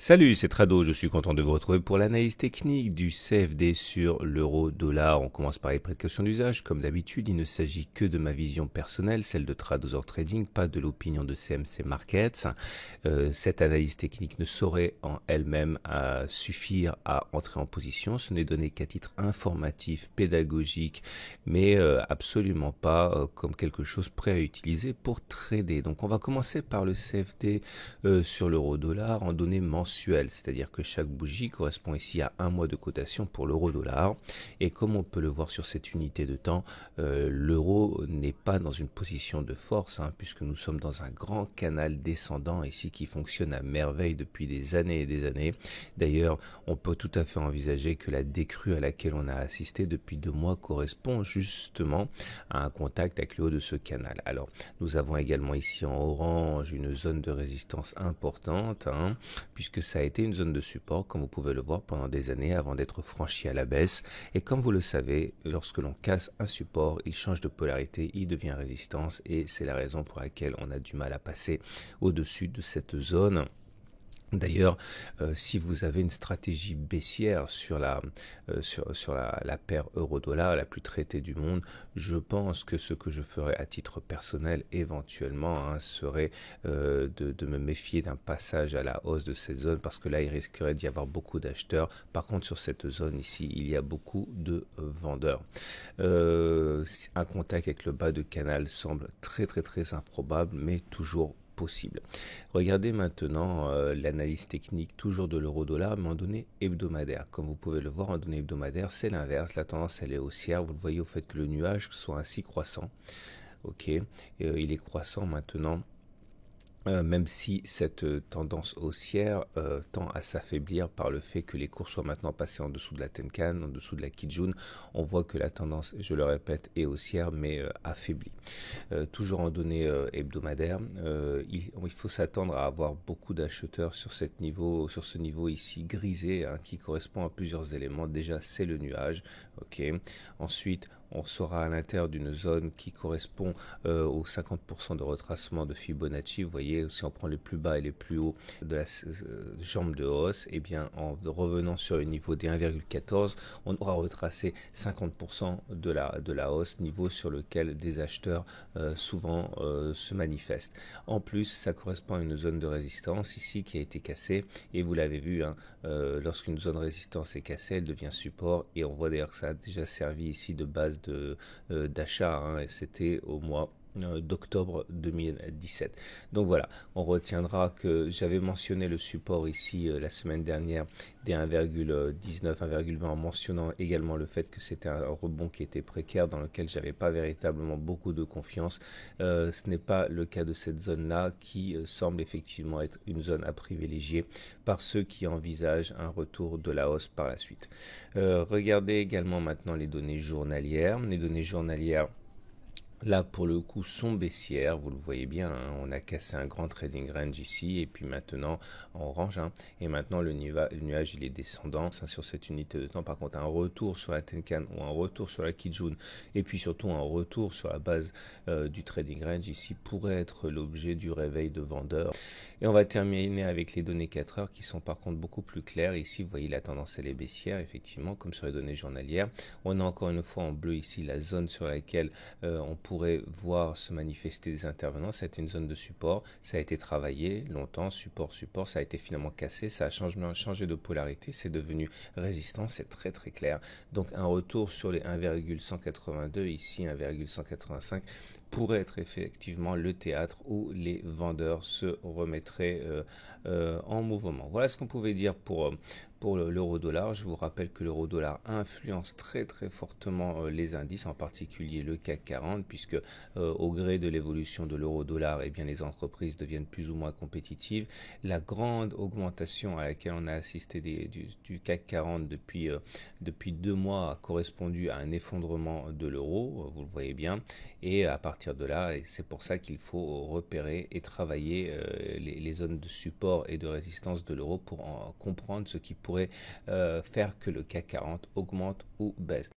Salut, c'est Trado, je suis content de vous retrouver pour l'analyse technique du CFD sur l'euro-dollar. On commence par les précautions d'usage. Comme d'habitude, il ne s'agit que de ma vision personnelle, celle de Tradosaur Trading, pas de l'opinion de CMC Markets. Cette analyse technique ne saurait en elle-même suffire à entrer en position. Ce n'est donné qu'à titre informatif, pédagogique, mais absolument pas comme quelque chose prêt à utiliser pour trader. Donc on va commencer par le CFD sur l'euro-dollar en données mensuelles, c'est-à-dire que chaque bougie correspond ici à un mois de cotation pour l'euro-dollar. Et comme on peut le voir sur cette unité de temps, l'euro n'est pas dans une position de force, puisque nous sommes dans un grand canal descendant ici qui fonctionne à merveille depuis des années et des années. D'ailleurs, on peut tout à fait envisager que la décrue à laquelle on a assisté depuis 2 mois correspond justement à un contact avec le haut de ce canal. Alors, nous avons également ici en orange une zone de résistance importante, puisque ça a été une zone de support, comme vous pouvez le voir, pendant des années avant d'être franchi à la baisse. Et comme vous le savez, lorsque l'on casse un support, il change de polarité, il devient résistance, et c'est la raison pour laquelle on a du mal à passer au-dessus de cette zone. D'ailleurs, si vous avez une stratégie baissière sur la paire euro-dollar, la plus traitée du monde, je pense que ce que je ferais à titre personnel éventuellement serait de me méfier d'un passage à la hausse de cette zone, parce que là il risquerait d'y avoir beaucoup d'acheteurs. Par contre, sur cette zone ici, il y a beaucoup de vendeurs. Un contact avec le bas de canal semble très très très improbable, mais toujours possible. Regardez maintenant l'analyse technique toujours de l'euro-dollar, mais en données hebdomadaires. Comme vous pouvez le voir, en données hebdomadaires, c'est l'inverse. La tendance, elle est haussière. Vous le voyez au fait que le nuage soit ainsi croissant. Ok, il est croissant maintenant. Même si cette tendance haussière tend à s'affaiblir par le fait que les cours soient maintenant passés en dessous de la Tenkan, en dessous de la Kijun, on voit que la tendance, je le répète, est haussière mais affaiblie. Toujours en données hebdomadaires, il faut s'attendre à avoir beaucoup d'acheteurs sur ce niveau ici grisé, qui correspond à plusieurs éléments. Déjà, c'est le nuage. Ok. Ensuite, on sera à l'intérieur d'une zone qui correspond aux 50% de retracement de Fibonacci. Vous voyez, si on prend les plus bas et les plus hauts de la jambe de hausse, et bien en revenant sur le niveau des 1,14, on aura retracé 50% de la hausse, niveau sur lequel des acheteurs souvent se manifestent. En plus, ça correspond à une zone de résistance ici qui a été cassée, et vous l'avez vu, lorsqu'une zone de résistance est cassée, elle devient support, et on voit d'ailleurs que ça a déjà servi ici de base d'achat, et c'était au mois d'octobre 2017. Donc voilà, on retiendra que j'avais mentionné le support ici la semaine dernière des 1,19, 1,20, en mentionnant également le fait que c'était un rebond qui était précaire, dans lequel j'avais pas véritablement beaucoup de confiance. Ce n'est pas le cas de cette zone-là, qui semble effectivement être une zone à privilégier par ceux qui envisagent un retour de la hausse par la suite. Regardez également maintenant les données journalières. Les données journalières, là, pour le coup, sont baissières, vous le voyez bien, on a cassé un grand trading range ici, et puis maintenant, en orange, et maintenant le nuage, il est descendant sur cette unité de temps. Par contre, un retour sur la Tenkan ou un retour sur la Kijun, et puis surtout un retour sur la base du trading range ici, pourrait être l'objet du réveil de vendeurs. Et on va terminer avec les données 4 heures qui sont par contre beaucoup plus claires. Ici, vous voyez, la tendance, elle est baissière, effectivement, comme sur les données journalières. On a encore une fois en bleu ici la zone sur laquelle on pourrait voir se manifester des intervenants. Ça a été une zone de support, ça a été travaillé longtemps, support, ça a été finalement cassé, ça a changé de polarité, c'est devenu résistant, c'est très très clair. Donc un retour sur les 1,182, ici 1,185, pourrait être effectivement le théâtre où les vendeurs se remettraient en mouvement. Voilà ce qu'on pouvait dire pour l'euro-dollar. Je vous rappelle que l'euro-dollar influence très très fortement les indices, en particulier le CAC 40, puisque au gré de l'évolution de l'euro-dollar, bien, les entreprises deviennent plus ou moins compétitives. La grande augmentation à laquelle on a assisté du CAC 40 depuis 2 mois a correspondu à un effondrement de l'euro, vous le voyez bien, et à partir de là, c'est pour ça qu'il faut repérer et travailler les zones de support et de résistance de l'euro pour comprendre ce qui pourrait faire que le CAC 40 augmente ou baisse.